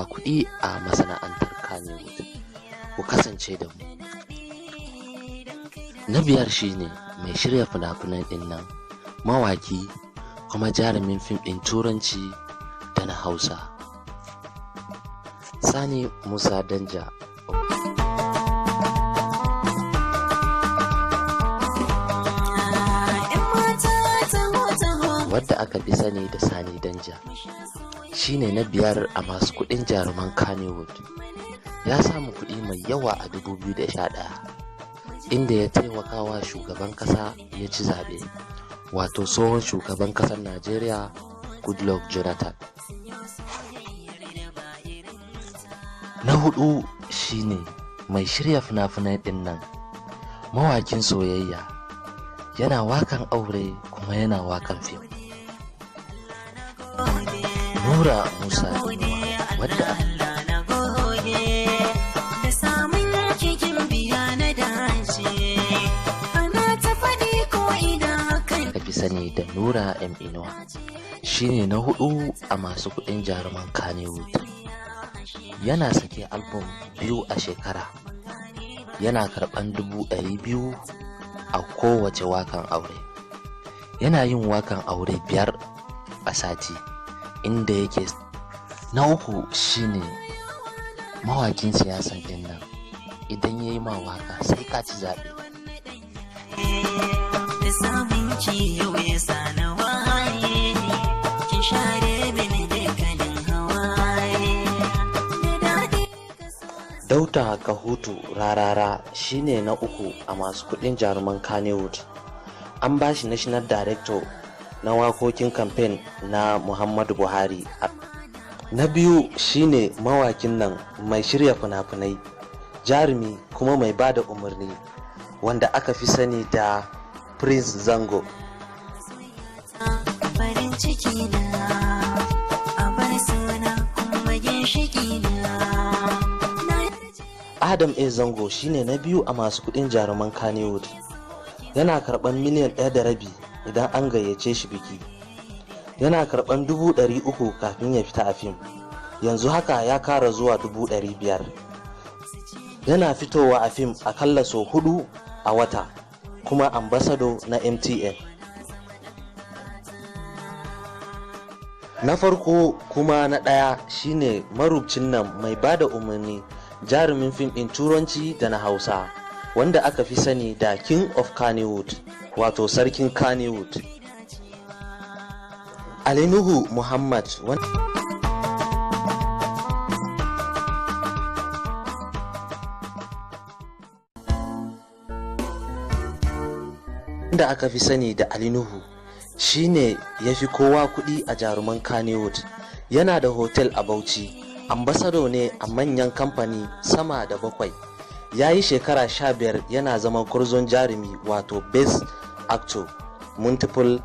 Kowa Kudi a masana'antar Kannywood. Ku kasance da mu. Na biyar shine mai shirya fina-finan ɗin nan, mawaki kuma jarumin fim ɗin Turanci da na Hausa, Sani Musa Danja. Wadda aka fi sani da Sani Danja shine na biyar a masu kuɗin jaruman Kannywood. Ya samu kuɗi mai yawa a 2011 inda ya taimaka wa shugaban ƙasa ya ci zaɓe, wato tsohon shugaban ƙasar Najeriya Goodluck Jonathan. Na hudu shine mai shirya fina-finai ɗin nan, mawakin soyayya, yana wakan aure kuma yana wakan fim. Nura Musa wadda aka fi sani da Nura M Inuwa shine na hudu a masu kudin jaruman Kannywood. Yana sake album 2 a shekara, yana karban 200,000 a kowace wakan aure, yana yin wakan aure 5 a sati inda yake. Na uku shine mawakin siyasan din nan, idan yayi ma waka sai ka ci zaɓe. Dauta Kahutu Rarara shine na uku a masu kudin jaruman Kannywood. An bashi National Director na wakokin kamfen na Muhammadu Buhari. Na biyu shine mawakin nan mai shirya fina-finai, jarumi kuma mai bada umarni, wanda aka fi sani da Prince Zango. Adam A. Zango shine na biyu a masu kudin jaruman Kannywood. Yana karban miliyan 1.5 idan an gayyace shi biki. Yana karban 300,000 kafin ya fita a fim. Yanzu haka ya kara zuwa 500,000. Yana fitowa a fim akalla sau 4 a wata, kuma ambassador na MTN. Na farko kuma na ɗaya shine marubucin nan mai bada umarni, jarumin fim ɗin Turanci da na Hausa, wanda aka fi sani da King of Kannywood, wato sarkin Kannywood, Ali Nuhu Muhammad, wanda aka fi sani da Ali Nuhu shine ya fi kowa kuɗi a jaruman Kannywood. Yana da hotel a Bauchi, ambassador ne a manyan kamfani sama da 7. Ya yi shekara 15 yana zama gwarzon jarumi, wato best actor multiple